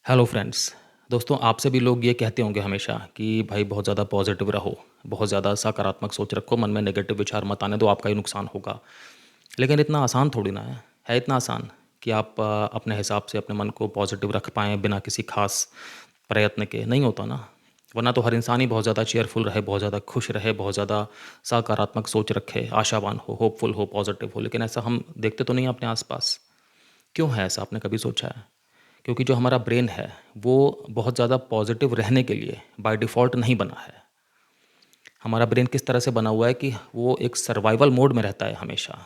Hello friends. दोस्तों, आपसे भी लोग ये कहते होंगे हमेशा कि भाई बहुत ज़्यादा पॉजिटिव रहो, बहुत ज़्यादा सकारात्मक सोच रखो, मन में नेगेटिव विचार मत आने दो, आपका ही नुकसान होगा। लेकिन इतना आसान थोड़ी ना है इतना आसान कि आप अपने हिसाब से अपने मन को पॉजिटिव रख पाएँ बिना किसी खास प्रयत्न के, नहीं होता ना। वरना तो हर इंसान ही बहुत ज़्यादा चीयरफुल रहे, बहुत ज़्यादा खुश रहे, बहुत ज़्यादा सकारात्मक सोच रखे, आशावान हो, होपफुल हो, पॉजिटिव हो, लेकिन ऐसा हम देखते तो नहीं हैं अपने आस-पास। क्यों है ऐसा, आपने कभी सोचा है? क्योंकि जो हमारा ब्रेन है, वो बहुत ज़्यादा पॉजिटिव रहने के लिए बाय डिफ़ॉल्ट नहीं बना है। हमारा ब्रेन किस तरह से बना हुआ है कि वो एक सर्वाइवल मोड में रहता है हमेशा।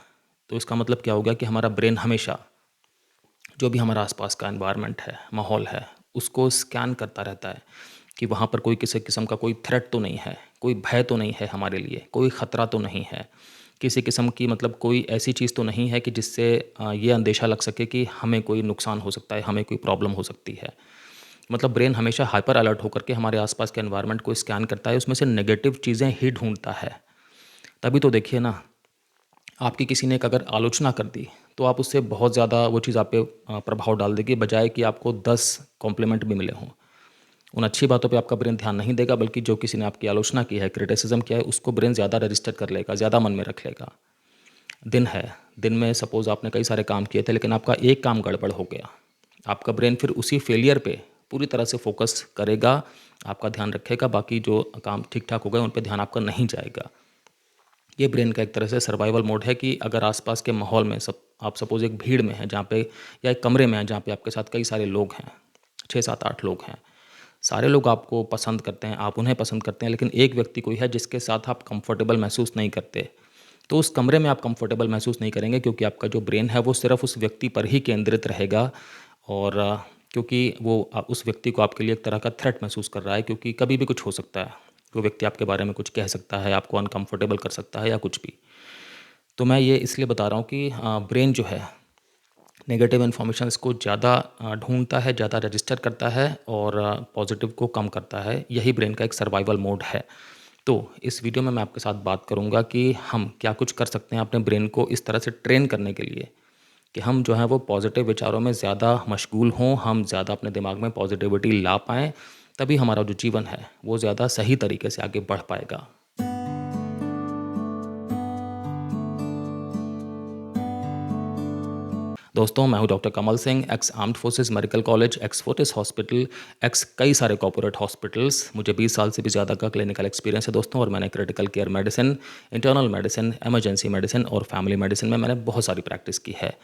तो इसका मतलब क्या हो गया कि हमारा ब्रेन हमेशा जो भी हमारा आसपास का एनवायरनमेंट है, माहौल है, उसको स्कैन करता रहता है कि वहाँ पर कोई किसी किस्म का कोई थ्रेट तो नहीं है, कोई भय तो नहीं है हमारे लिए, कोई ख़तरा तो नहीं है, किसी किस्म की मतलब कोई ऐसी चीज़ तो नहीं है कि जिससे ये अंदेशा लग सके कि हमें कोई नुकसान हो सकता है, हमें कोई प्रॉब्लम हो सकती है। मतलब ब्रेन हमेशा हाइपर अलर्ट होकर के हमारे आसपास के एनवायरनमेंट को स्कैन करता है, उसमें से नेगेटिव चीज़ें ही ढूँढता है। तभी तो देखिए ना, आपकी किसी ने एक अगर आलोचना कर दी, तो आप उससे बहुत ज़्यादा वो चीज़ आप पे प्रभाव डाल देगी, बजाय कि आपको 10 कॉम्प्लीमेंट भी मिले हों। उन अच्छी बातों पे आपका ब्रेन ध्यान नहीं देगा, बल्कि जो किसी ने आपकी आलोचना की है, क्रिटिसिज़्म किया है, उसको ब्रेन ज़्यादा रजिस्टर कर लेगा, ज़्यादा मन में रख लेगा। दिन है, दिन में सपोज़ आपने कई सारे काम किए थे, लेकिन आपका एक काम गड़बड़ हो गया। आपका ब्रेन फिर उसी फेलियर पे पूरी तरह से फ़ोकस करेगा, आपका ध्यान रखेगा, बाकी जो काम ठीक-ठाक हो गए, उन पे ध्यान आपका नहीं जाएगा। ये ब्रेन का एक तरह से सर्वाइवल मोड है कि अगर आसपास के माहौल में सब आप सपोज़ एक भीड़ में हैं जहाँ पे, या एक कमरे में हैं जहाँ पे आपके साथ कई सारे लोग हैं, 6, 7, 8 लोग हैं। सारे लोग आपको पसंद करते हैं, आप उन्हें पसंद करते हैं, लेकिन एक व्यक्ति कोई है जिसके साथ आप कंफर्टेबल महसूस नहीं करते। तो उस कमरे में आप कंफर्टेबल महसूस नहीं करेंगे, क्योंकि आपका जो ब्रेन है वो सिर्फ़ उस व्यक्ति पर ही केंद्रित रहेगा। और क्योंकि वो उस व्यक्ति को आपके लिए एक तरह का थ्रेट महसूस कर रहा है, क्योंकि कभी भी कुछ हो सकता है। वो व्यक्ति आपके बारे में कुछ कह सकता है, आपको अनकंफर्टेबल कर सकता है या कुछ भी। तो मैं ये इसलिए बता रहा हूँ कि ब्रेन जो है नेगेटिव इन्फॉर्मेशंस को ज़्यादा ढूँढता है, ज़्यादा रजिस्टर करता है और पॉजिटिव को कम करता है। यही ब्रेन का एक सर्वाइवल मोड है। तो इस वीडियो में मैं आपके साथ बात करूँगा कि हम क्या कुछ कर सकते हैं अपने ब्रेन को इस तरह से ट्रेन करने के लिए कि हम जो है वो पॉजिटिव विचारों में ज़्यादा मशगूल हों, हम ज़्यादा अपने दिमाग में पॉजिटिविटी ला पाएँ, तभी हमारा जो जीवन है वो ज़्यादा सही तरीके से आगे बढ़ पाएगा। दोस्तों, मैं हूं doctor Kamal Singh, ex armed forces medical college, ex Fortis hospital, ex कई सारे कॉर्पोरेट हॉस्पिटल्स। मुझे 20 साल से भी ज़्यादा का क्लिनिकल एक्सपीरियंस है दोस्तों, और मैंने critical care medicine, internal medicine, emergency medicine और फैमिली मेडिसिन में मैंने बहुत सारी प्रैक्टिस की है।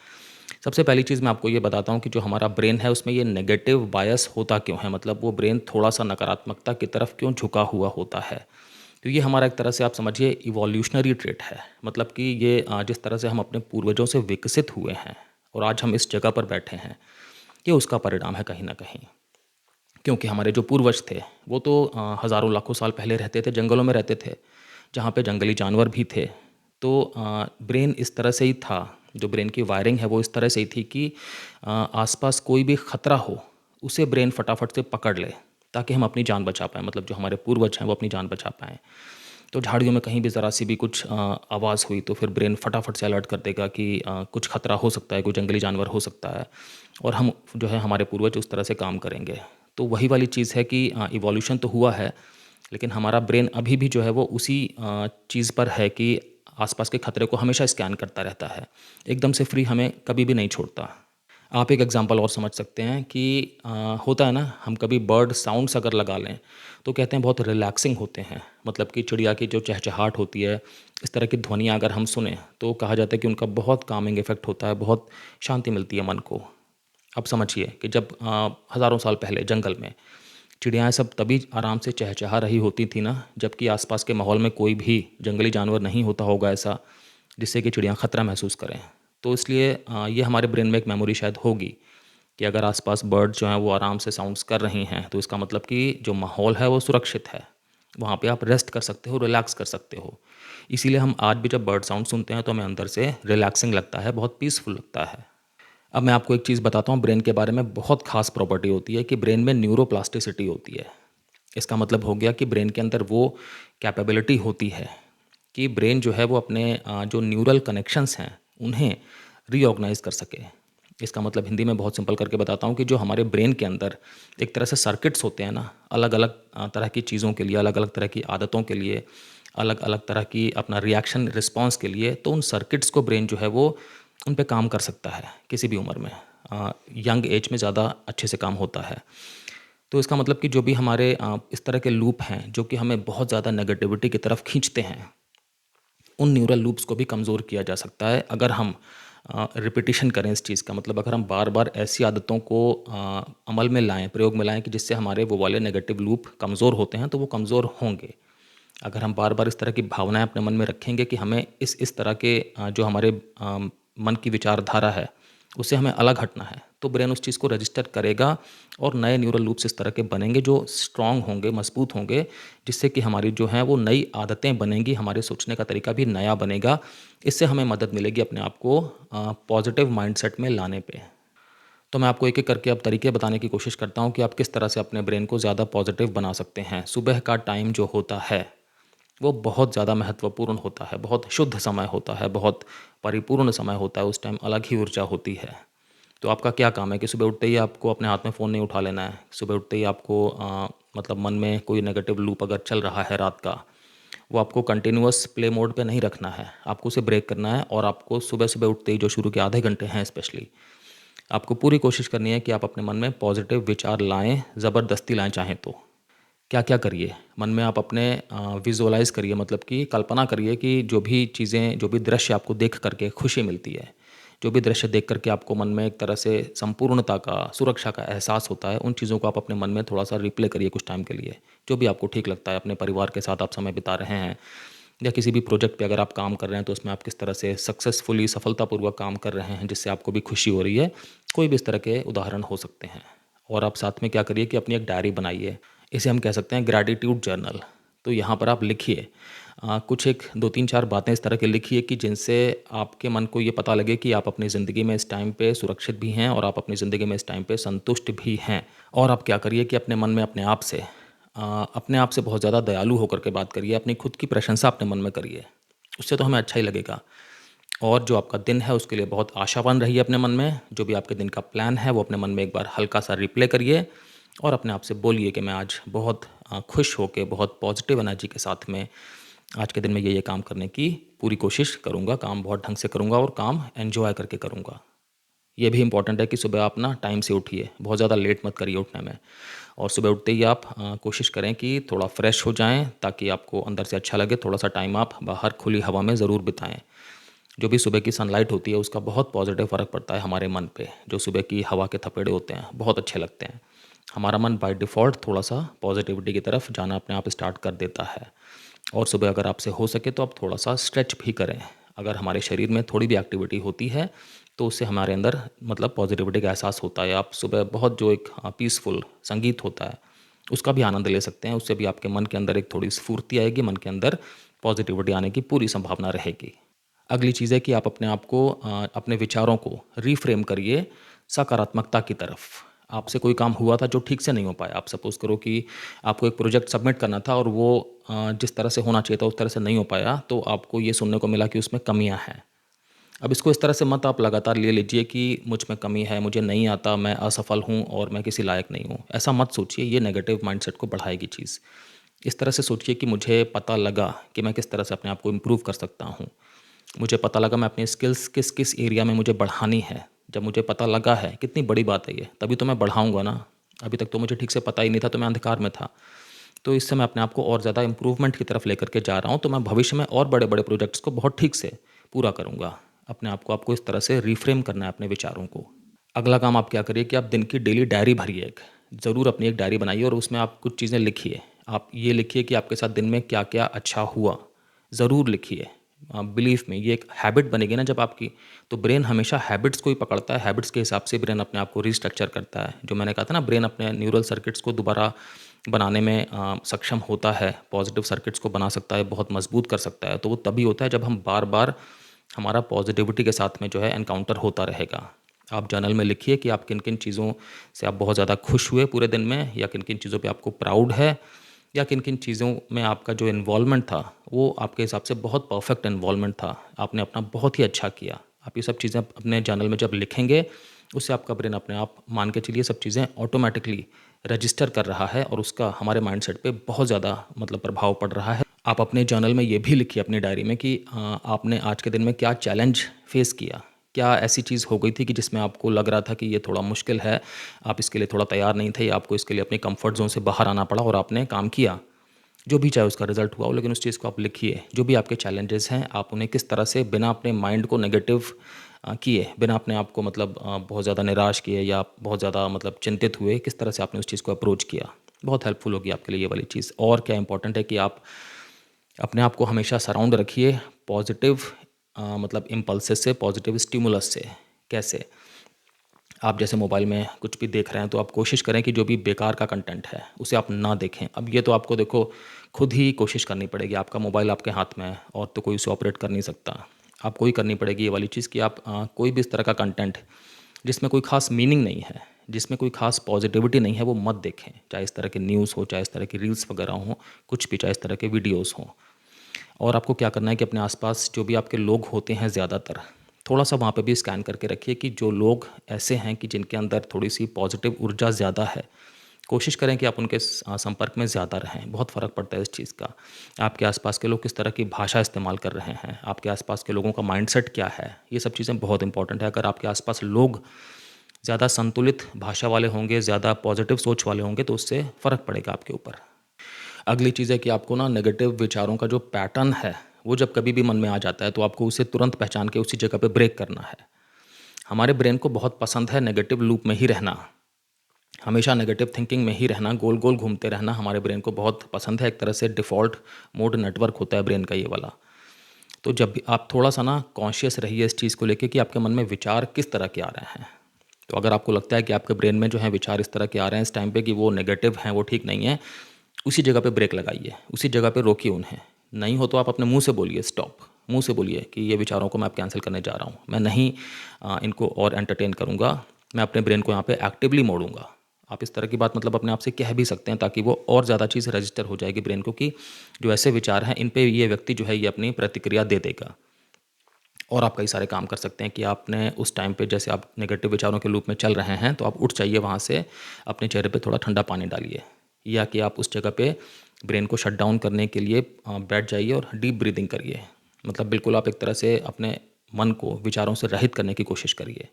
सबसे पहली चीज़ मैं आपको ये बताता हूँ कि जो हमारा ब्रेन है उसमें ये नेगेटिव बायस होता क्यों है, मतलब वो ब्रेन थोड़ा-सा नकारात्मकता की तरफ क्यों झुका हुआ होता है। तो ये हमारा एक तरह से आप समझिए इवोल्यूशनरी ट्रेट है। मतलब कि ये जिस तरह से हम अपने पूर्वजों से विकसित हुए हैं और आज हम इस जगह पर बैठे हैं, ये उसका परिणाम है कहीं न कहीं। क्योंकि हमारे जो पूर्वज थे, वो तो हज़ारों लाखों साल पहले रहते थे, जंगलों में रहते थे, जहाँ पे जंगली जानवर भी थे। तो ब्रेन इस तरह से ही था, जो ब्रेन की वायरिंग है वो इस तरह से ही थी कि आसपास कोई भी ख़तरा हो, उसे ब्रेन फटाफट से पकड़ ले, ताकि हम अपनी जान बचा पाएँ। मतलब जो हमारे पूर्वज हैं, वो अपनी जान बचा पाएँ। तो झाड़ियों में कहीं भी ज़रा सी भी कुछ आवाज़ हुई, तो फिर ब्रेन फटाफट से अलर्ट कर देगा कि कुछ खतरा हो सकता है, कोई जंगली जानवर हो सकता है, और हम जो है हमारे पूर्वज उस तरह से काम करेंगे। तो वही वाली चीज़ है कि इवोल्यूशन तो हुआ है, लेकिन हमारा ब्रेन अभी भी जो है वो उसी चीज़ पर है कि आसपास के खतरे को हमेशा स्कैन करता रहता है, एकदम से फ्री हमें कभी भी नहीं छोड़ता। आप एक एग्जांपल और समझ सकते हैं कि होता है ना, हम कभी बर्ड साउंड्स अगर लगा लें तो कहते हैं बहुत रिलैक्सिंग होते हैं। मतलब कि चिड़िया की जो चहचहाट होती है, इस तरह की ध्वनियाँ अगर हम सुने तो कहा जाता है कि उनका बहुत कामिंग इफेक्ट होता है, बहुत शांति मिलती है मन को। अब समझिए कि जब हज़ारों साल पहले जंगल में चिड़ियाएँ सब तभी आराम से चहचहा रही होती थी ना, जबकि आसपास के माहौल में कोई भी जंगली जानवर नहीं होता होगा ऐसा, जिससे कि चिड़ियाँ खतरा महसूस करें। तो इसलिए ये हमारे ब्रेन में एक मेमोरी शायद होगी कि अगर आसपास बर्ड जो हैं वो आराम से साउंड्स कर रही हैं, तो इसका मतलब कि जो माहौल है वो सुरक्षित है। वहाँ पे आप रेस्ट कर सकते हो, रिलैक्स कर सकते हो। इसीलिए हम आज भी जब बर्ड साउंड सुनते हैं तो हमें अंदर से रिलैक्सिंग लगता है, बहुत पीसफुल लगता है। अब मैं आपको एक चीज़ बताता हूँ, ब्रेन के बारे में बहुत खास प्रॉपर्टी होती है कि ब्रेन में न्यूरोप्लास्टिसिटी होती है। इसका मतलब हो गया कि ब्रेन के अंदर वो कैपेबिलिटी होती है कि ब्रेन जो है वो अपने जो न्यूरल कनेक्शंस हैं उन्हें रीऑर्गेनाइज कर सके। इसका मतलब हिंदी में बहुत सिंपल करके बताता हूँ कि जो हमारे ब्रेन के अंदर एक तरह से सर्किट्स होते हैं ना, अलग अलग तरह की चीज़ों के लिए, अलग अलग तरह की आदतों के लिए, अलग अलग तरह की अपना रिएक्शन रिस्पॉन्स के लिए, तो उन सर्किट्स को ब्रेन जो है वो उन पे काम कर सकता है किसी भी उम्र में। यंग एज में ज़्यादा अच्छे से काम होता है। तो इसका मतलब कि जो भी हमारे इस तरह के लूप हैं जो कि हमें बहुत ज़्यादा नेगेटिविटी की तरफ खींचते हैं, उन न्यूरल लूप्स को भी कमज़ोर किया जा सकता है अगर हम रिपीटिशन करें इस चीज़ का। मतलब अगर हम बार बार ऐसी आदतों को अमल में लाएं, प्रयोग में लाएं कि जिससे हमारे वो वाले नेगेटिव लूप कमज़ोर होते हैं, तो वो कमज़ोर होंगे। अगर हम बार बार इस तरह की भावनाएं अपने मन में रखेंगे कि हमें इस तरह के जो हमारे मन की विचारधारा है उससे हमें अलग हटना है, तो ब्रेन उस चीज़ को रजिस्टर करेगा और नए न्यूरल लूप्स इस तरह के बनेंगे जो स्ट्रांग होंगे, मजबूत होंगे, जिससे कि हमारी जो हैं वो नई आदतें बनेंगी, हमारे सोचने का तरीका भी नया बनेगा। इससे हमें मदद मिलेगी अपने आप को पॉजिटिव माइंडसेट में लाने पे। तो मैं आपको एक-एक करके अब तरीके बताने की कोशिश करता हूँ कि आप किस तरह से अपने ब्रेन को ज़्यादा पॉजिटिव बना सकते हैं। सुबह का टाइम जो होता है, वो बहुत ज़्यादा महत्वपूर्ण होता है, बहुत शुद्ध समय होता है, बहुत परिपूर्ण समय होता है, उस टाइम अलग ही ऊर्जा होती है। तो आपका क्या काम है कि सुबह उठते ही आपको अपने हाथ में फ़ोन नहीं उठा लेना है। सुबह उठते ही आपको मतलब मन में कोई नेगेटिव लूप अगर चल रहा है रात का, वो आपको कंटिन्यूअस प्ले मोड पे नहीं रखना है। आपको उसे ब्रेक करना है और आपको सुबह-सुबह उठते ही जो शुरू के आधे घंटे हैं स्पेशली, आपको पूरी कोशिश करनी है कि आप अपने मन में पॉजिटिव विचार लाएँ, ज़बरदस्ती लाएँ चाहें तो। क्या-क्या करिए? मन में आप अपने विज़ुअलाइज़ करिए, मतलब कि कल्पना करिए कि जो भी चीज़ें, जो भी दृश्य आपको देख कर के खुशी मिलती है, जो भी दृश्य देख कर के आपको मन में एक तरह से संपूर्णता का, सुरक्षा का एहसास होता है, उन चीज़ों को आप अपने मन में थोड़ा-सा रिप्ले करिए कुछ टाइम के लिए। जो भी आपको ठीक लगता है, अपने परिवार के साथ आप समय बिता रहे हैं या किसी भी प्रोजेक्ट पे अगर आप काम कर रहे हैं, तो उसमें आप किस तरह से सक्सेसफुली, सफलतापूर्वक काम कर रहे हैं, जिससे आपको भी खुशी हो रही है। कोई भी इस तरह के उदाहरण हो सकते हैं। और आप साथ में क्या करिए कि अपनी एक डायरी बनाइए। इसे हम कह सकते हैं ग्रैटिट्यूड जर्नल। तो यहाँ पर आप लिखिए कुछ एक 2-3-4 बातें इस तरह की लिखिए कि जिनसे आपके मन को ये पता लगे कि आप अपनी ज़िंदगी में इस टाइम पे सुरक्षित भी हैं और आप अपनी ज़िंदगी में इस टाइम पे संतुष्ट भी हैं। और आप क्या करिए कि अपने मन में अपने आप से बहुत ज़्यादा दयालु होकर के बात करिए, अपनी खुद की प्रशंसा अपने मन में करिए। उससे तो हमें अच्छा ही लगेगा। और जो आपका दिन है उसके लिए बहुत आशावान रहिए अपने मन में। जो भी आपके दिन का प्लान है वो अपने मन में एक बार हल्का-सा रिप्ले करिए और अपने आप से बोलिए कि मैं आज बहुत खुश होके, बहुत पॉजिटिव एनर्जी के साथ में आज के दिन में ये काम करने की पूरी कोशिश करूँगा, काम बहुत ढंग से करूँगा और काम एन्जॉय करके करूँगा। ये भी इम्पॉर्टेंट है कि सुबह आप ना टाइम से उठिए, बहुत ज़्यादा लेट मत करिए उठने में। और सुबह उठते ही आप कोशिश करें कि थोड़ा फ्रेश हो जाएँ ताकि आपको अंदर से अच्छा लगे। थोड़ा-सा टाइम आप बाहर खुली हवा में ज़रूर बिताएँ। जो भी सुबह की सनलाइट होती है उसका बहुत पॉजिटिव फ़र्क पड़ता है हमारे मन पे। जो सुबह की हवा के थपेड़े होते हैं बहुत अच्छे लगते हैं। हमारा मन बाय डिफ़ॉल्ट थोड़ा-सा पॉजिटिविटी की तरफ जाना अपने आप स्टार्ट कर देता है। और सुबह अगर आपसे हो सके तो आप थोड़ा-सा स्ट्रेच भी करें। अगर हमारे शरीर में थोड़ी भी एक्टिविटी होती है तो उससे हमारे अंदर मतलब पॉजिटिविटी का एहसास होता है। आप सुबह बहुत जो एक पीसफुल संगीत होता है उसका भी आनंद ले सकते हैं। उससे भी आपके मन के अंदर एक थोड़ी स्फूर्ति आएगी, मन के अंदर पॉजिटिविटी आने की पूरी संभावना रहेगी। अगली चीज़ है कि आप अपने आप को अपने विचारों को रीफ्रेम करिए सकारात्मकता की तरफ। आपसे कोई काम हुआ था जो ठीक से नहीं हो पाया। आप सपोज़ करो कि आपको एक प्रोजेक्ट सबमिट करना था और वो जिस तरह से होना चाहिए था उस तरह से नहीं हो पाया, तो आपको ये सुनने को मिला कि उसमें कमियाँ हैं। अब इसको इस तरह से मत आप लगातार ले लीजिए कि मुझ में कमी है, मुझे नहीं आता, मैं असफल हूँ और मैं किसी लायक नहीं हूँ। ऐसा मत सोचिए, ये नेगेटिव माइंडसेट को बढ़ाएगी चीज़। इस तरह से सोचिए कि मुझे पता लगा कि मैं किस तरह से अपने आप को इम्प्रूव कर सकता हूँ। मुझे पता लगा मैं अपनी स्किल्स किस-किस एरिया में मुझे बढ़ानी है। जब मुझे पता लगा है, कितनी बड़ी बात है ये, तभी तो मैं बढ़ाऊँगा ना। अभी तक तो मुझे ठीक से पता ही नहीं था, तो मैं अंधकार में था। तो इससे मैं अपने आप को और ज़्यादा इम्प्रूवमेंट की तरफ लेकर के जा रहा हूँ, तो मैं भविष्य में और बड़े-बड़े प्रोजेक्ट्स को बहुत ठीक से पूरा करूँगा। अपने आप को आपको इस तरह से रिफ्रेम करना है अपने विचारों को। अगला काम आप क्या करिए कि आप दिन की डेली डायरी भरिए एक। ज़रूर अपनी एक डायरी बनाइए और उसमें आप कुछ चीज़ें लिखिए। आप ये लिखिए कि आपके साथ दिन में क्या-क्या अच्छा हुआ, ज़रूर लिखिए। बिलीव मी, ये एक हैबिट बनेगी ना जब आपकी, तो ब्रेन हमेशा हैबिट्स को ही पकड़ता है। हैबिट्स के हिसाब से ब्रेन अपने आप को रीस्ट्रक्चर करता है। जो मैंने कहा था ना, ब्रेन अपने न्यूरल सर्किट्स को दोबारा बनाने में सक्षम होता है, पॉजिटिव सर्किट्स को बना सकता है, बहुत मजबूत कर सकता है। तो वो तभी होता है जब हम बार-बार हमारा पॉजिटिविटी के साथ में जो है एनकाउंटर होता रहेगा। आप जर्नल में लिखिए कि आप किन-किन चीज़ों से आप बहुत ज़्यादा खुश हुए पूरे दिन में, या किन-किन चीज़ों पे आपको प्राउड है, या किन-किन चीज़ों में आपका जो इन्वॉल्वमेंट था, वो आपके हिसाब से बहुत परफेक्ट इन्वॉल्वमेंट था। आपने अपना बहुत ही अच्छा किया। आप ये सब चीज़ें अपने जर्नल में जब लिखेंगे, उससे आपका ब्रेन अपने आप मान के चलिए सब चीज़ें ऑटोमेटिकली रजिस्टर कर रहा है और उसका हमारे माइंडसेट पे बहुत ज़्यादा मतलब प्रभाव पड़ रहा है। आप अपने जर्नल में ये भी लिखिए अपनी डायरी में कि आपने आज के दिन में क्या चैलेंज फेस किया। क्या ऐसी चीज़ हो गई थी कि जिसमें आपको लग रहा था कि ये थोड़ा मुश्किल है, आप इसके लिए थोड़ा तैयार नहीं थे या आपको इसके लिए अपनी कंफर्ट ज़ोन से बाहर आना पड़ा और आपने काम किया। जो भी चाहे उसका रिज़ल्ट हुआ हो, लेकिन उस चीज़ को आप लिखिए। जो भी आपके चैलेंजेस हैं, आप उन्हें किस तरह से बिना अपने माइंड को नेगेटिव किए, बिना अपने आप को मतलब बहुत ज़्यादा निराश किए या बहुत ज़्यादा मतलब चिंतित हुए, किस तरह से आपने उस चीज़ को अप्रोच किया। बहुत हेल्पफुल होगी आपके लिए ये वाली चीज़। और क्या इम्पोर्टेंट है कि आप अपने आप को हमेशा सराउंड रखिए पॉजिटिव मतलब इम्पल्सेस से, पॉजिटिव स्टिमुलस से। कैसे? आप जैसे मोबाइल में कुछ भी देख रहे हैं तो आप कोशिश करें कि जो भी बेकार का कंटेंट है उसे आप ना देखें। अब ये तो आपको देखो खुद ही कोशिश करनी पड़ेगी। आपका मोबाइल आपके हाथ में है और तो कोई उसे ऑपरेट कर नहीं सकता। आपको ही करनी पड़ेगी ये वाली चीज़ कि आप कोई भी इस तरह का कंटेंट जिसमें कोई ख़ास मीनिंग नहीं है, जिसमें कोई ख़ास पॉजिटिविटी नहीं है, वो मत देखें। चाहे इस तरह के न्यूज़ हो, चाहे इस तरह की रील्स वगैरह हों, कुछ भी, चाहे इस तरह के वीडियोज़ हों। और आपको क्या करना है कि अपने आसपास जो भी आपके लोग होते हैं ज़्यादातर, थोड़ा-सा वहाँ पे भी स्कैन करके रखिए कि जो लोग ऐसे हैं कि जिनके अंदर थोड़ी-सी पॉजिटिव ऊर्जा ज़्यादा है, कोशिश करें कि आप उनके संपर्क में ज़्यादा रहें। बहुत फ़र्क पड़ता है इस चीज़ का। आपके आसपास के लोग किस तरह की भाषा इस्तेमाल कर रहे हैं, आपके आसपास के लोगों का माइंडसेट क्या है, ये सब चीज़ें बहुत इंपॉर्टेंट है। अगर आपके आसपास लोग ज़्यादा संतुलित भाषा वाले होंगे, ज़्यादा पॉजिटिव सोच वाले होंगे, तो उससे फ़र्क पड़ेगा आपके ऊपर। अगली चीज़ है कि आपको ना नेगेटिव विचारों का जो पैटर्न है, वो जब कभी भी मन में आ जाता है तो आपको उसे तुरंत पहचान के उसी जगह पे ब्रेक करना है। हमारे ब्रेन को बहुत पसंद है नेगेटिव लूप में ही रहना, हमेशा नेगेटिव थिंकिंग में ही रहना, गोल-गोल घूमते रहना हमारे ब्रेन को बहुत पसंद है। एक तरह से डिफ़ॉल्ट मोड नेटवर्क होता है ब्रेन का ये वाला। तो जब भी आप थोड़ा-सा ना कॉन्शियस रहिए इस चीज़ को लेके कि आपके मन में विचार किस तरह के आ रहे हैं। तो अगर आपको लगता है कि आपके ब्रेन में जो है विचार इस तरह के आ रहे हैं इस टाइम पे कि वो नेगेटिव हैं, वो ठीक नहीं है, उसी जगह पे ब्रेक लगाइए, उसी जगह पे रोकिए उन्हें। नहीं हो तो आप अपने मुँह से बोलिए स्टॉप, मुँह से बोलिए कि ये विचारों को मैं अब कैंसल करने जा रहा हूँ। मैं नहीं इनको और एंटरटेन करूँगा, मैं अपने ब्रेन को यहाँ पे एक्टिवली मोड़ूँगा। आप इस तरह की बात मतलब अपने आप से कह भी सकते हैं ताकि वो और ज़्यादा चीज़ रजिस्टर हो जाएगी ब्रेन को कि जो ऐसे विचार हैं इन पे ये व्यक्ति जो है ये अपनी प्रतिक्रिया दे देगा। और आप कई सारे काम कर सकते हैं कि आपने उस टाइम पे जैसे आप नेगेटिव विचारों के लूप में चल रहे हैं तो आप उठ जाइए वहाँ से, अपने चेहरे पे थोड़ा ठंडा पानी डालिए या कि आप उस जगह पे ब्रेन को शट डाउन करने के लिए बैठ जाइए और डीप ब्रीदिंग करिए। मतलब बिल्कुल आप एक तरह से अपने मन को विचारों से रहित करने की कोशिश करिए।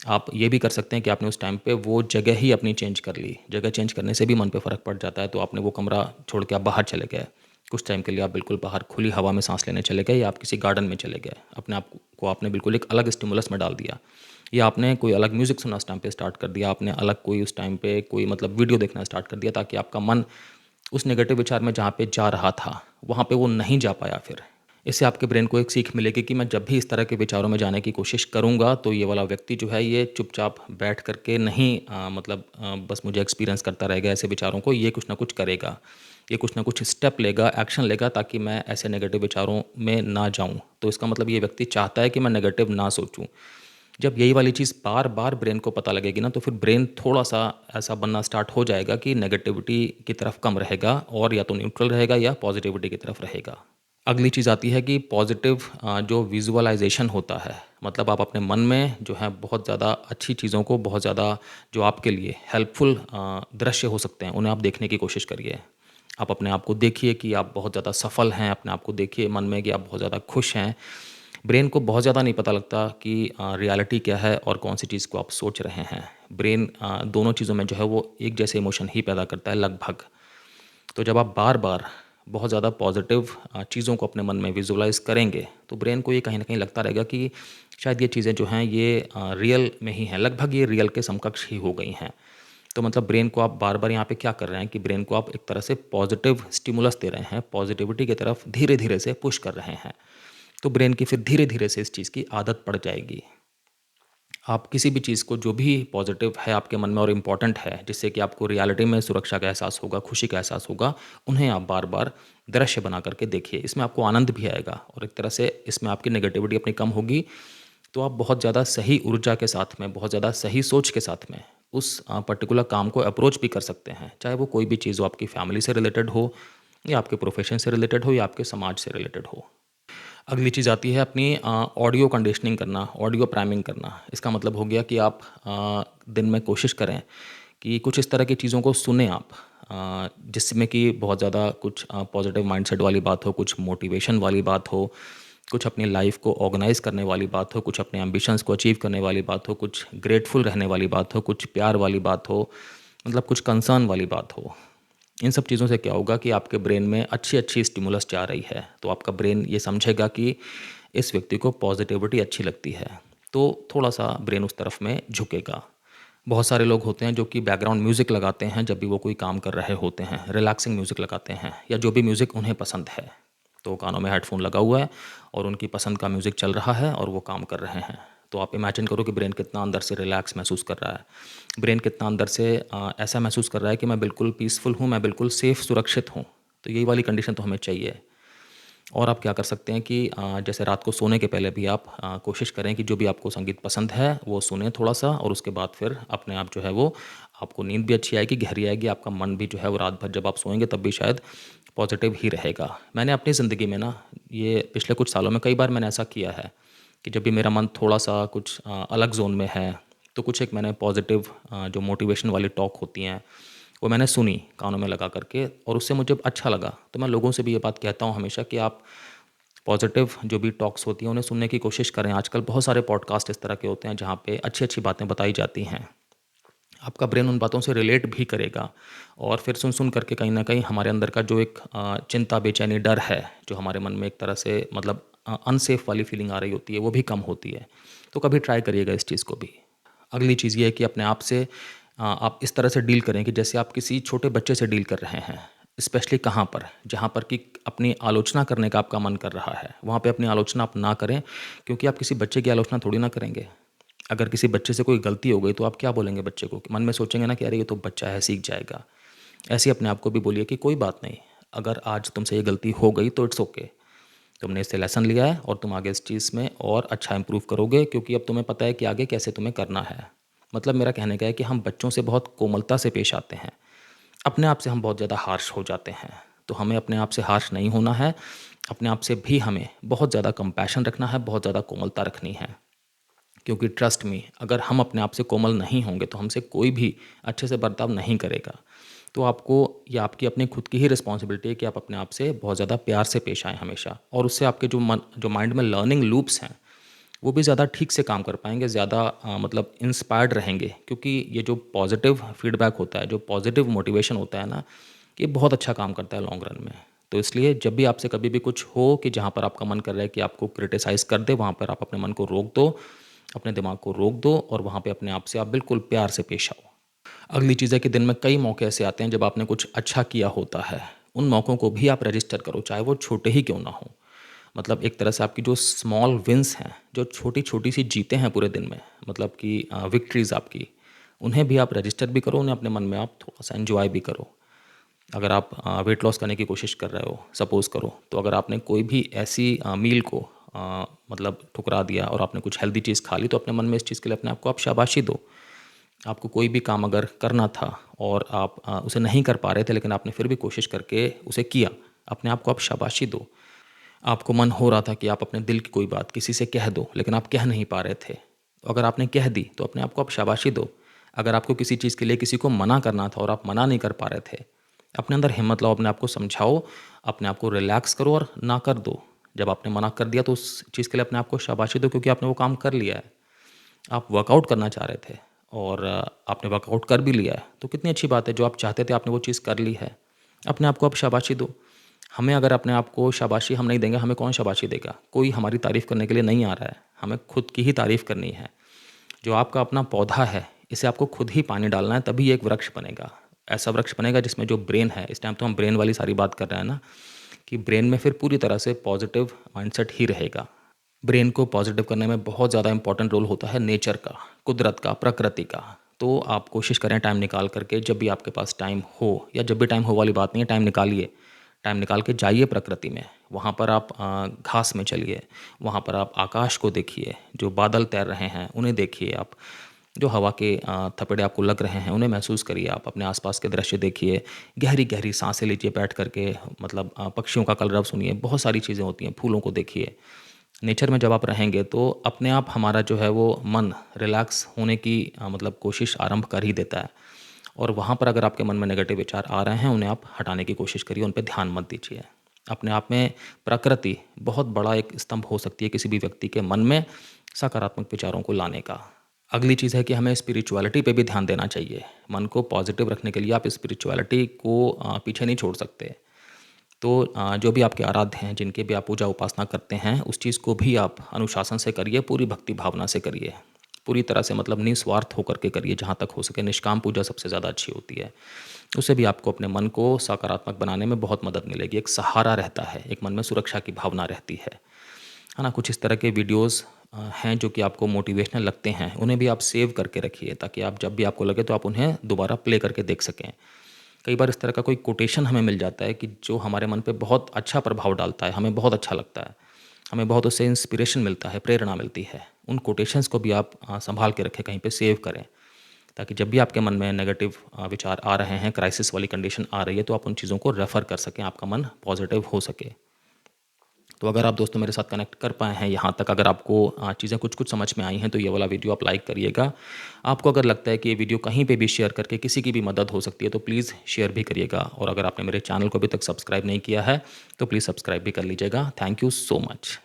आप ये भी कर सकते हैं कि आपने उस टाइम पे वो जगह ही अपनी चेंज कर ली। जगह चेंज करने से भी मन पे फ़र्क पड़ जाता है, तो आपने वो कमरा छोड़ के आप बाहर चले गए। कुछ टाइम के लिए आप बिल्कुल बाहर खुली हवा में साँस लेने चले गए या आप किसी गार्डन में चले गए। अपने आप को आपने बिल्कुल एक अलग स्टिमुलस में डाल दिया या आपने कोई अलग म्यूज़िक सुनना उस टाइम पे स्टार्ट कर दिया। आपने अलग कोई उस टाइम पे कोई मतलब वीडियो देखना स्टार्ट कर दिया ताकि आपका मन उस नेगेटिव विचार में जहाँ पे जा रहा था, वहाँ पे वो नहीं जा पाया फिर। इससे आपके ब्रेन को एक सीख मिलेगी कि मैं जब भी इस तरह के विचारों में जाने की कोशिश करूँगा, तो ये वाला व्यक्ति जो है ये चुपचाप बैठ कर के नहीं मतलब बस मुझे एक्सपीरियंस करता रहेगा ऐसे विचारों को, ये कुछ ना कुछ करेगा। ये कुछ ना कुछ स्टेप लेगा, एक्शन लेगा ताकि मैं ऐसे नेगेटिव विचारों में ना जाऊँ। तो इसका मतलब ये व्यक्ति चाहता है कि मैं नेगेटिव ना सोचूँ। जब यही वाली चीज़ बार-बार ब्रेन को पता लगेगी ना, तो फिर ब्रेन थोड़ा-सा ऐसा बनना स्टार्ट हो जाएगा कि नेगेटिविटी की तरफ कम रहेगा और या तो न्यूट्रल रहेगा या पॉजिटिविटी की तरफ रहेगा। अगली चीज़ आती है कि पॉजिटिव जो विजुअलाइज़ेशन होता है, मतलब आप अपने मन में जो है बहुत ज़्यादा अच्छी चीज़ों को, बहुत ज़्यादा जो आपके लिए हेल्पफुल दृश्य हो सकते हैं, उन्हें आप देखने की कोशिश करिए। आप अपने आप को देखिए कि आप बहुत ज़्यादा सफल हैं, अपने आप को देखिए मन में कि आप बहुत ज़्यादा खुश हैं। ब्रेन को बहुत ज़्यादा नहीं पता लगता कि रियलिटी क्या है और कौन-सी चीज़ को आप सोच रहे हैं। ब्रेन दोनों चीज़ों में जो है वो एक जैसे इमोशन ही पैदा करता है लगभग। तो जब आप बार-बार बहुत ज़्यादा पॉजिटिव चीज़ों को अपने मन में विजुअलाइज़ करेंगे, तो ब्रेन को ये कहीं न कहीं लगता रहेगा कि शायद ये चीज़ें जो हैं ये रियल में ही हैं, लगभग ये रियल के समकक्ष ही हो गई हैं। तो मतलब ब्रेन को आप बार-बार यहाँ पे क्या कर रहे हैं कि ब्रेन को आप एक तरह से पॉजिटिव स्टिमुलस दे रहे हैं, पॉजिटिविटी की तरफ धीरे-धीरे से पुश कर रहे हैं। तो ब्रेन की फिर धीरे-धीरे से इस चीज़ की आदत पड़ जाएगी। आप किसी भी चीज़ को जो भी पॉजिटिव है आपके मन में और इम्पोर्टेंट है, जिससे कि आपको रियलिटी में सुरक्षा का एहसास होगा, खुशी का एहसास होगा, उन्हें आप बार-बार दृश्य बना करके देखिए। इसमें आपको आनंद भी आएगा और एक तरह से इसमें आपकी नेगेटिविटी अपनी कम होगी, तो आप बहुत ज़्यादा सही ऊर्जा के साथ में, बहुत ज़्यादा सही सोच के साथ में उस पर्टिकुलर काम को अप्रोच भी कर सकते हैं। चाहे वो कोई भी चीज़ हो, आपकी फैमिली से रिलेटेड हो या आपके प्रोफ़ेशन से रिलेटेड हो या आपके समाज से रिलेटेड हो। अगली चीज़ आती है अपनी ऑडियो कंडीशनिंग करना, ऑडियो प्राइमिंग करना। इसका मतलब हो गया कि आप दिन में कोशिश करें कि कुछ इस तरह की चीज़ों को सुनें आप, जिसमें कि बहुत ज़्यादा कुछ पॉजिटिव माइंडसेट वाली बात हो, कुछ मोटिवेशन वाली बात हो, कुछ अपनी लाइफ को ऑर्गेनाइज करने वाली बात हो, कुछ अपने एम्बिशंस को अचीव करने वाली बात हो, कुछ ग्रेटफुल रहने वाली बात हो, कुछ प्यार वाली बात हो, मतलब कुछ कंसर्न वाली बात हो। इन सब चीज़ों से क्या होगा कि आपके ब्रेन में अच्छी अच्छी स्टिमुलस जा रही है, तो आपका ब्रेन ये समझेगा कि इस व्यक्ति को पॉजिटिविटी अच्छी लगती है, तो थोड़ा सा ब्रेन उस तरफ में झुकेगा। बहुत सारे लोग होते हैं जो कि बैकग्राउंड म्यूज़िक लगाते हैं जब भी वो कोई काम कर रहे होते हैं, रिलैक्सिंग म्यूज़िक लगाते हैं या जो भी म्यूज़िक उन्हें पसंद है, तो कानों में हेडफोन लगा हुआ है और उनकी पसंद का म्यूज़िक चल रहा है और वो काम कर रहे हैं। तो आप इमेजिन करो कि ब्रेन कितना अंदर से रिलैक्स महसूस कर रहा है, ब्रेन कितना अंदर से ऐसा महसूस कर रहा है कि मैं बिल्कुल पीसफुल हूँ, मैं बिल्कुल सेफ़ सुरक्षित हूँ। तो यही वाली कंडीशन तो हमें चाहिए। और आप क्या कर सकते हैं कि जैसे रात को सोने के पहले भी आप कोशिश करें कि जो भी आपको संगीत पसंद है वो सुनें थोड़ा सा, और उसके बाद फिर अपने आप जो है वो आपको नींद भी अच्छी आएगी, गहरी आएगी, आपका मन भी जो है वो रात भर जब आप सोएंगे तब भी शायद पॉजिटिव ही रहेगा। मैंने अपनी ज़िंदगी में ना, ये पिछले कुछ सालों में कई बार मैंने ऐसा किया है कि जब भी मेरा मन थोड़ा सा कुछ अलग जोन में है, तो कुछ एक मैंने पॉजिटिव जो मोटिवेशन वाली टॉक होती हैं वो मैंने सुनी कानों में लगा करके, और उससे मुझे अच्छा लगा। तो मैं लोगों से भी ये बात कहता हूँ हमेशा कि आप पॉजिटिव जो भी टॉक्स होती हैं उन्हें सुनने की कोशिश करें। आजकल बहुत सारे पॉडकास्ट इस तरह के होते हैं जहाँ पे अच्छी अच्छी बातें बताई जाती हैं। आपका ब्रेन उन बातों से रिलेट भी करेगा, और फिर सुन सुन करके कहीं ना कहीं हमारे अंदर का जो एक चिंता, बेचैनी, डर है, जो हमारे मन में एक तरह से मतलब अनसेफ वाली फीलिंग आ रही होती है, वो भी कम होती है। तो कभी ट्राई करिएगा इस चीज़ को भी। अगली चीज़ ये है कि अपने आप से आप इस तरह से डील करें कि जैसे आप किसी छोटे बच्चे से डील कर रहे हैं। स्पेशली कहाँ पर, जहाँ पर कि अपनी आलोचना करने का आपका मन कर रहा है, वहाँ पे अपनी आलोचना आप ना करें, क्योंकि आप किसी बच्चे की आलोचना थोड़ी ना करेंगे। अगर किसी बच्चे से कोई गलती हो गई तो आप क्या बोलेंगे बच्चे को? मन में सोचेंगे ना कि अरे ये तो बच्चा है, सीख जाएगा। ऐसे ही अपने आप को भी बोलिए कि कोई बात नहीं, अगर आज तुमसे ये गलती हो गई तो इट्स ओके। तुमने इससे लेसन लिया है और तुम आगे इस चीज़ में और अच्छा इम्प्रूव करोगे, क्योंकि अब तुम्हें पता है कि आगे कैसे तुम्हें करना है। मतलब मेरा कहने का है कि हम बच्चों से बहुत कोमलता से पेश आते हैं, अपने आप से हम बहुत ज़्यादा हार्श हो जाते हैं। तो हमें अपने आप से हार्श नहीं होना है, अपने आप से भी हमें बहुत ज़्यादा कंपैशन रखना है, बहुत ज़्यादा कोमलता रखनी है। क्योंकि ट्रस्ट मी, अगर हम अपने आप से कोमल नहीं होंगे तो हमसे कोई भी अच्छे से बर्ताव नहीं करेगा। तो आपको, ये आपकी अपनी खुद की ही रिस्पॉन्सिबिलिटी है कि आप अपने आप से बहुत ज़्यादा प्यार से पेश आएँ हमेशा, और उससे आपके जो माइंड में लर्निंग लूप्स हैं वो भी ज़्यादा ठीक से काम कर पाएंगे, ज़्यादा मतलब इंस्पायर्ड रहेंगे। क्योंकि ये जो पॉजिटिव फीडबैक होता है, जो पॉजिटिव मोटिवेशन होता है ना, ये बहुत अच्छा काम करता है लॉन्ग रन में। तो इसलिए जब भी आपसे कभी भी कुछ हो कि जहाँ पर आपका मन कर रहा है कि आपको क्रिटिसाइज़ कर दे, वहाँ पर आप अपने मन को रोक दो, अपने दिमाग को रोक दो, और वहाँ पे अपने आप से आप बिल्कुल प्यार से पेश आओ। अगली चीज़ है कि दिन में कई मौके ऐसे आते हैं जब आपने कुछ अच्छा किया होता है, उन मौक़ों को भी आप रजिस्टर करो, चाहे वो छोटे ही क्यों ना हो। मतलब एक तरह से आपकी जो स्मॉल विन्स हैं, जो छोटी-छोटी सी जीतें हैं पूरे दिन में, मतलब कि विक्ट्रीज़ आपकी, उन्हें भी आप रजिस्टर भी करो, उन्हें अपने मन में आप थोड़ा-सा एन्जॉय भी करो। अगर आप वेट लॉस करने की कोशिश कर रहे हो, सपोज़ करो, तो अगर आपने कोई भी ऐसी मील को मतलब ठुकरा दिया और आपने कुछ हेल्दी चीज़ खा ली, तो अपने मन में इस चीज़ के लिए अपने आप को आप शाबाशी दो। आपको कोई भी काम अगर करना था और आप उसे नहीं कर पा रहे थे, लेकिन आपने फिर भी कोशिश करके उसे किया, अपने आप को आप शाबाशी दो। आपको मन हो रहा था कि आप अपने दिल की कोई बात किसी से कह दो, लेकिन आप कह नहीं पा रहे थे, तो अगर आपने कह दी तो अपने आप को आप शाबाशी दो। अगर आपको किसी चीज़ के लिए किसी को मना करना था और आप मना नहीं कर पा रहे थे, अपने अंदर हिम्मत लाओ, अपने आप को समझाओ, अपने आप को रिलैक्स करो और ना कर दो। जब आपने मना कर दिया तो उस चीज़ के लिए अपने आप को शाबाशी दो, क्योंकि आपने वो काम कर लिया है। आप वर्कआउट करना चाह रहे थे और आपने वर्कआउट कर भी लिया है, तो कितनी अच्छी बात है, जो आप चाहते थे आपने वो चीज़ कर ली है। अपने आप को आप शाबाशी दो। हमें अगर अपने आप को शाबाशी हम नहीं देंगे, हमें कौन शाबाशी देगा? कोई हमारी तारीफ़ करने के लिए नहीं आ रहा है, हमें खुद की ही तारीफ़ करनी है। जो आपका अपना पौधा है, इसे आपको खुद ही पानी डालना है, तभी ये एक वृक्ष बनेगा। ऐसा वृक्ष बनेगा जिसमें जो ब्रेन है, इस टाइम तो हम ब्रेन वाली सारी बात कर रहे हैं ना, कि ब्रेन में फिर पूरी तरह से पॉजिटिव माइंडसेट ही रहेगा। ब्रेन को पॉजिटिव करने में बहुत ज़्यादा इंपॉर्टेंट रोल होता है नेचर का, कुदरत का, प्रकृति का। तो आप कोशिश करें टाइम निकाल करके, जब भी आपके पास टाइम हो, या जब भी टाइम हो वाली बात नहीं है, टाइम निकालिए। टाइम निकाल के जाइए प्रकृति में, वहाँ पर आप घास में चलिए, वहाँ पर आप आकाश को देखिए, जो बादल तैर रहे हैं उन्हें देखिए आप। जो हवा के थपेड़े आपको लग रहे हैं, उन्हें महसूस करिए आप। अपने आस-पास के दृश्य देखिए, गहरी-गहरी साँसें लीजिए बैठ कर के, मतलब पक्षियों का कलरव सुनिए, बहुत सारी चीज़ें होती हैं, फूलों को देखिए। नेचर में जब आप रहेंगे तो अपने आप हमारा जो है वो मन रिलैक्स होने की मतलब कोशिश आरंभ कर ही देता है। और वहाँ पर अगर आपके मन में नेगेटिव विचार आ रहे हैं, उन्हें आप हटाने की कोशिश करिए, उन पे ध्यान मत दीजिए। अपने आप में प्रकृति बहुत बड़ा एक स्तंभ हो सकती है किसी भी व्यक्ति के मन में सकारात्मक विचारों को लाने का। अगली चीज़ है कि हमें स्पिरिचुअलिटी पे भी ध्यान देना चाहिए। मन को पॉजिटिव रखने के लिए आप स्पिरिचुअलिटी को पीछे नहीं छोड़ सकते। तो जो भी आपके आराध्य हैं, जिनकी भी आप पूजा उपासना करते हैं, उस चीज़ को भी आप अनुशासन से करिए, पूरी भक्ति भावना से करिए। पूरी तरह से मतलब निस्वार्थ होकर के करिए, जहाँ तक हो सके निष्काम पूजा सबसे ज़्यादा अच्छी होती है। उससे भी आपको अपने मन को सकारात्मक बनाने में बहुत मदद मिलेगी, एक सहारा रहता है, एक मन में सुरक्षा की भावना रहती है ना? कुछ इस तरह के वीडियोज़ हैं जो कि आपको मोटिवेशनल लगते हैं, उन्हें भी आप सेव करके रखिए, ताकि आप जब भी आपको लगे तो आप उन्हें दोबारा प्ले करके देख सकें। कई बार इस तरह का कोई कोटेशन हमें मिल जाता है कि जो हमारे मन पे बहुत अच्छा प्रभाव डालता है, हमें बहुत अच्छा लगता है, हमें बहुत उससे इंस्पिरेशन मिलता है, प्रेरणा मिलती है। उन कोटेशंस को भी आप संभाल के रखें, कहीं पे सेव करें, ताकि जब भी आपके मन में नेगेटिव विचार आ रहे हैं, क्राइसिस वाली कंडीशन आ रही है, तो आप उन चीज़ों को रेफ़र कर सकें, आपका मन पॉजिटिव हो सके। तो अगर आप दोस्तों मेरे साथ कनेक्ट कर पाए हैं यहाँ तक, अगर आपको चीज़ें कुछ-कुछ समझ में आई हैं, तो ये वाला वीडियो आप लाइक करिएगा। आपको अगर लगता है कि ये वीडियो कहीं पे भी शेयर करके किसी की भी मदद हो सकती है, तो प्लीज़ शेयर भी करिएगा। और अगर आपने मेरे चैनल को अभी तक सब्सक्राइब नहीं किया है, तो प्लीज़ सब्सक्राइब भी कर लीजिएगा। Thank you so much.